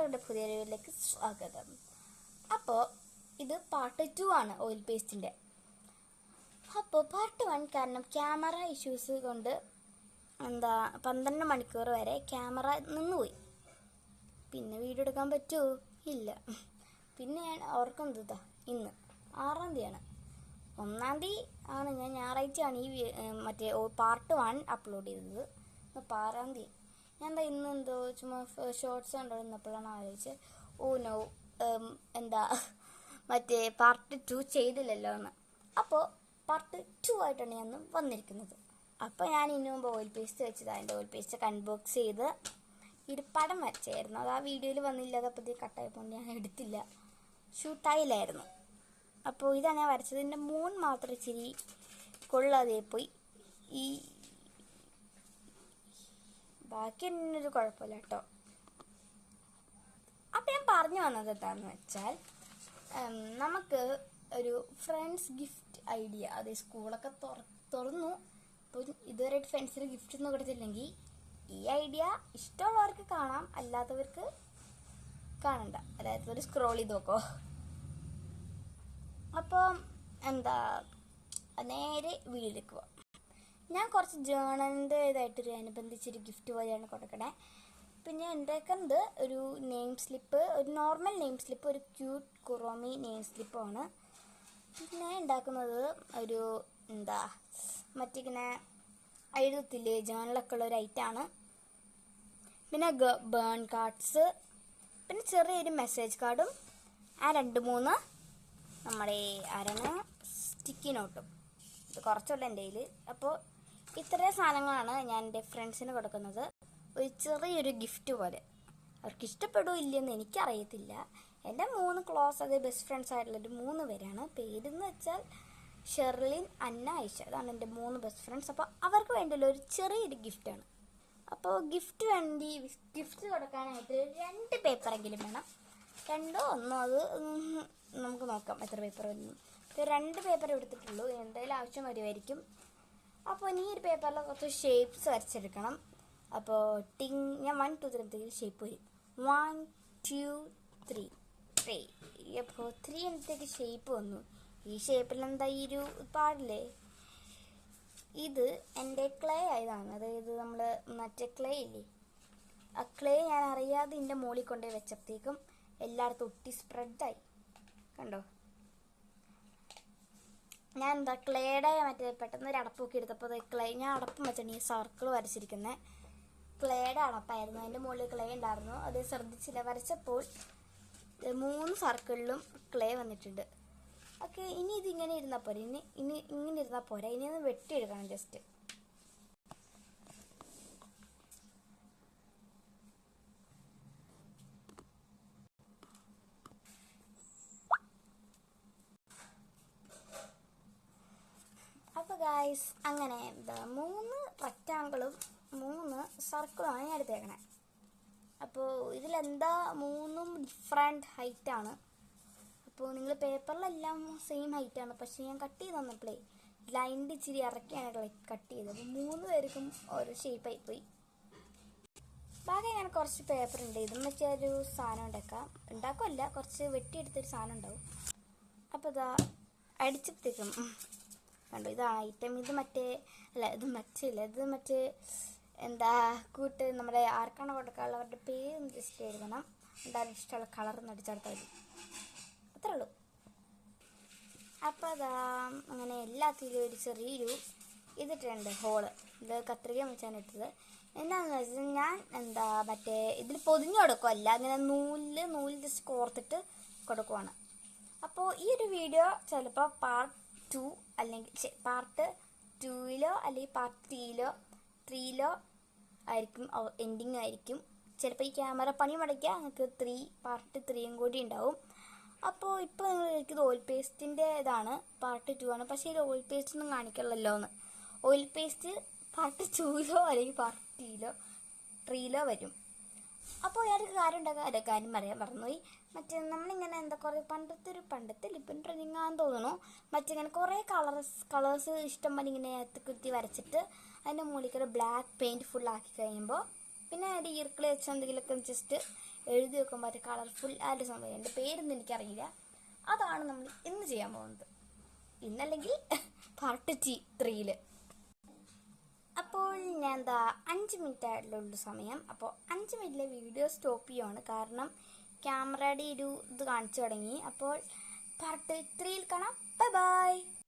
എല്ലാവരുടെ പുതിയ വീഡിയോയിലേക്ക് സ്വാഗതം. അപ്പോൾ ഇത് പാർട്ട് 2 ആണ് ഓയിൽ പേസ്റ്റിൻ്റെ. അപ്പോൾ പാർട്ട് 1 കാരണം ക്യാമറ ഇഷ്യൂസ് കൊണ്ട് 12 മണിക്കൂർ വരെ ക്യാമറ നിന്നുപോയി. പിന്നെ വീഡിയോ എടുക്കാൻ പറ്റുമോ? ഇല്ല. പിന്നെ ഞാൻ ഓർക്കുന്നത് ഇന്ന് 6-ാം തീയതിയാണ്. 1-ാം തീയതി ആണ് ഞാൻ ഞായറാഴ്ചയാണ് ഈ മറ്റേ പാർട്ട് 1 അപ്ലോഡ് ചെയ്തത്. ഇപ്പോൾ 6-ാം തീയതി ഞാൻ ഇന്ന് എന്തോ ചുമ്മാ ഷോർട്സ് കണ്ടുവന്നപ്പോഴാണ് ആലോചിച്ചത്, നോ മറ്റേ പാർട്ട് 2 ചെയ്തില്ലല്ലോ എന്ന്. അപ്പോൾ പാർട്ട് 2 ആയിട്ടാണ് ഞാൻ വന്നിരിക്കുന്നത്. അപ്പോൾ ഞാൻ ഇതിനു മുമ്പ് ഓയിൽ പേസ്റ്റ് വെച്ചത്, അതിൻ്റെ ഓയിൽ പേസ്റ്റ് അൺബോക്സ് ചെയ്ത് ഒരു പടം വരച്ചായിരുന്നു. അത് ആ വീഡിയോയിൽ വന്നില്ല, അതപ്പോൾ കട്ടായപ്പോൾ ഞാൻ എടുത്തില്ല, ഷൂട്ടായില്ലായിരുന്നു. അപ്പോൾ ഇതാണ് ഞാൻ വരച്ചത്. എൻ്റെ മൂൺ മാത്രം ഇച്ചിരി കൊള്ളാതെ പോയി. ബാക്കി എന്നൊരു കുഴപ്പമില്ല കേട്ടോ. അപ്പം ഞാൻ പറഞ്ഞു വന്നത് എന്താണെന്ന് വെച്ചാൽ, നമുക്ക് ഒരു ഫ്രണ്ട്സ് ഗിഫ്റ്റ് ഐഡിയ, അത് സ്കൂളൊക്കെ തുറന്നു. അപ്പോൾ ഇതുവരെയായിട്ട് ഫ്രണ്ട്സിന് ഗിഫ്റ്റ് ഒന്നും കൊടുത്തില്ലെങ്കിൽ ഈ ഐഡിയ ഇഷ്ടമുള്ളവർക്ക് കാണാം, അല്ലാത്തവർക്ക് കാണണ്ട, അതായത് ഒരു സ്ക്രോൾ ചെയ്ത് നോക്കോ. അപ്പോൾ നേരെ വീട്ടിലേക്ക് പോവാം. ഞാൻ കുറച്ച് ജേണലിൻ്റെ ഇതായിട്ടൊരു അനുബന്ധിച്ചൊരു ഗിഫ്റ്റ് പോലെയാണ് കൊടുക്കണേ. പിന്നെ ഉണ്ടാക്കുന്നത് ഒരു നെയിം സ്ലിപ്പ്, ഒരു നോർമൽ നെയിം സ്ലിപ്പ്, ഒരു ക്യൂട്ട് കുറോമി നെയിം സ്ലിപ്പാണ്. പിന്നെ ഉണ്ടാക്കുന്നത് ഒരു മറ്റിങ്ങനെ എഴുതത്തില്ലേ, ജേണലൊക്കെ ഉള്ള ഒരു ഐറ്റമാണ്. പിന്നെ ബേൺ കാർഡ്സ്, പിന്നെ ചെറിയൊരു മെസ്സേജ് കാർഡും, 2-3 നമ്മുടെ സ്റ്റിക്കി നോട്ടും. ഇത് കുറച്ചുള്ള എൻ്റെ കയ്യിൽ. അപ്പോൾ ഇത്രയും സാധനങ്ങളാണ് ഞാൻ എൻ്റെ ഫ്രണ്ട്സിന് കൊടുക്കുന്നത്, ഒരു ചെറിയൊരു ഗിഫ്റ്റ് പോലെ. അവർക്ക് ഇഷ്ടപ്പെടുമോ ഇല്ലയെന്ന് എനിക്കറിയത്തില്ല. എൻ്റെ 3 ക്ലോസ്, അത് ബെസ്റ്റ് ഫ്രണ്ട്സ് ആയിട്ടുള്ളൊരു 3 പേരാണ്. പേരെന്ന് വെച്ചാൽ ഷെർലിൻ, അന്ന, ഐഷ. അതാണ് എൻ്റെ 3 ബെസ്റ്റ് ഫ്രണ്ട്സ്. അപ്പോൾ അവർക്ക് വേണ്ടിയുള്ള ഒരു ചെറിയൊരു ഗിഫ്റ്റാണ്. അപ്പോൾ ഗിഫ്റ്റ് കൊടുക്കാനായിട്ട് 2 പേപ്പറെങ്കിലും വേണം. 2 or 1 അത് നമുക്ക് നോക്കാം എത്ര പേപ്പർ വരുന്നു. 2 പേപ്പർ എടുത്തിട്ടുള്ളൂ, എന്തായാലും ആവശ്യം വരുമായിരിക്കും. അപ്പോൾ ഈ ഒരു പേപ്പറിൽ കുറച്ച് ഷേപ്സ് വരച്ചെടുക്കണം. അപ്പോൾ ഞാൻ 1, 2, 3 ഷേപ്പ് വരും. 1, 2, 3. അപ്പോൾ 3 എന്നത്തേക്ക് ഷേപ്പ് വന്നു. ഈ ഷേപ്പിൽ ഈ ഒരു പാടില്ലേ, ഇത് എൻ്റെ ക്ലേ ആയതാണ്. അതായത് നമ്മൾ മറ്റേ ക്ലേ ഇല്ലേ, ആ ക്ലേ ഞാൻ അറിയാതെ ഇതിൻ്റെ മുകളിൽ കൊണ്ടുപോയി വെച്ചപ്പോഴത്തേക്കും എല്ലായിടത്തും ഒട്ടി സ്പ്രെഡായി. കണ്ടോ, ഞാൻ ക്ലേയുടെ മറ്റേ പെട്ടെന്ന് ഒരു അടപ്പൊക്കെ എടുത്തപ്പോൾ ഞാൻ അടപ്പം വെച്ചാണ് ഈ സർക്കിൾ വരച്ചിരിക്കുന്നത്. ക്ലേയുടെ അടപ്പായിരുന്നു, അതിൻ്റെ മുകളിൽ ക്ലേ ഉണ്ടായിരുന്നു. അത് ശ്രദ്ധിച്ചില്ല, വരച്ചപ്പോൾ 3 സർക്കിളിലും ക്ലേ വന്നിട്ടുണ്ട്. ഓക്കെ, ഇനി ഇതിങ്ങനെ ഇരുന്നാൽ പോരെ, ഇനി ഇങ്ങനെ ഇരുന്നാൽ പോരാ, ഇനി ഒന്ന് വെട്ടിയെടുക്കണം ജസ്റ്റ്. ഗൈസ്, അങ്ങനെ 3 റെക്റ്റാങ്കിളും 3 സർക്കിളുമാണ് ഞാൻ എടുത്തേക്കണേ. അപ്പോൾ ഇതിലെന്താ 3ഉം ഡിഫറെൻറ്റ് ഹൈറ്റാണ്. അപ്പോൾ നിങ്ങൾ പേപ്പറിലെല്ലാം സെയിം ഹൈറ്റാണ്, പക്ഷേ ഞാൻ കട്ട് ചെയ്ത് തന്നപ്പോഴേ ലൈൻ്റെ ഇച്ചിരി ഇറക്കിയാണ് കട്ട് ചെയ്തത്. അപ്പോൾ 3 പേർക്കും ഓരോ ഷേപ്പായി പോയി. ബാക്കി ഞാൻ കുറച്ച് പേപ്പർ ഉണ്ട്, ഇതും വെച്ചാൽ ഒരു സാധനം ഉണ്ടാക്കുമല്ല, കുറച്ച് വെട്ടിയെടുത്തൊരു സാധനം ഉണ്ടാവും. അപ്പോൾ ഇതാ അടിച്ചപ്പോഴത്തേക്കും കണ്ടോ, ഇതാണ് ഐറ്റം. ഇത് മറ്റേ കൂട്ട് നമ്മുടെ ആർക്കാണ് കൊടുക്കാനുള്ളവരുടെ പേരൊന്ന് ജസ്റ്റ് എഴുതണം, എന്തായാലും ഇഷ്ടമുള്ള കളറൊന്നും അടിച്ചെടുത്താൽ മതി, അത്രേ ഉള്ളൂ. അപ്പോൾ അതാ അങ്ങനെ എല്ലാത്തിലും ഒരു ചെറിയൊരു ഇതിട്ടുണ്ട്, ഹോള്. ഇത് കത്രിക വെച്ചാണ് ഇട്ടത്. എന്താണെന്ന് വെച്ചാൽ ഞാൻ മറ്റേ ഇതിൽ പൊതിഞ്ഞു കൊടുക്കുമല്ല, അങ്ങനെ നൂല് ജസ്റ്റ് കോർത്തിട്ട് കൊടുക്കുവാണ്. അപ്പോൾ ഈ ഒരു വീഡിയോ ചിലപ്പോൾ പാർട്ട് 2 അല്ലെങ്കിൽ പാർട്ട് 2-ലോ അല്ലെങ്കിൽ പാർട്ട് 3-ലോ ആയിരിക്കും, എൻഡിങ് ആയിരിക്കും. ചിലപ്പോൾ ഈ ക്യാമറ പണി മുടക്കിയാൽ നിങ്ങൾക്ക് പാർട്ട് 3 കൂടി ഉണ്ടാവും. അപ്പോൾ ഇപ്പോൾ നിങ്ങൾ ഇത് ഓയിൽ പേസ്റ്റിൻ്റെ ഇതാണ്, പാർട്ട് 2 ആണ്. പക്ഷേ ഇത് ഓയിൽ പേസ്റ്റ് ഒന്നും കാണിക്കണമല്ലോ എന്ന്. ഓയിൽ പേസ്റ്റ് പാർട്ട് 2-ലോ അല്ലെങ്കിൽ പാർട്ട് 3-ലോ വരും. അപ്പോൾ ഞാനൊരു കാര്യം പറയാൻ മറന്നുപോയി. മറ്റേ നമ്മളിങ്ങനെ കുറേ പണ്ടത്തെ ലിപ്പിൻ ട്രെയിനിങ് ആണെന്ന് തോന്നുന്നു. മറ്റിങ്ങനെ കുറേ കളേഴ്സ് ഇഷ്ടം പോലെ ഇങ്ങനെ കുത്തി വരച്ചിട്ട് അതിൻ്റെ മുകളിൽ ബ്ലാക്ക് പെയിൻറ്റ് ഫുള്ളാക്കി കഴിയുമ്പോൾ പിന്നെ ഒരു ഈർക്കിൾ വെച്ച് എന്തെങ്കിലുമൊക്കെ ജസ്റ്റ് എഴുതി വെക്കുമ്പോൾ അത് കളർഫുൾ ആ ഒരു സംഭവം. എൻ്റെ പേരൊന്നും എനിക്കറിയില്ല. അതാണ് നമ്മൾ ഇന്ന് ചെയ്യാൻ പോകുന്നത്. ഇന്നല്ലെങ്കിൽ പാർട്ട് 3. അപ്പോൾ ഞാൻ എന്താ 5 മിനിറ്റ് ആയിട്ടുള്ള സമയം. അപ്പോൾ 5 മിനിറ്റിലെ വീഡിയോ സ്റ്റോപ്പ് ചെയ്യുവാണ്, കാരണം ക്യാമറയുടെ ഒരു ഇത് കാണിച്ചു തുടങ്ങി. അപ്പോൾ പാർട്ട് 3 കാണാം. Bye bye.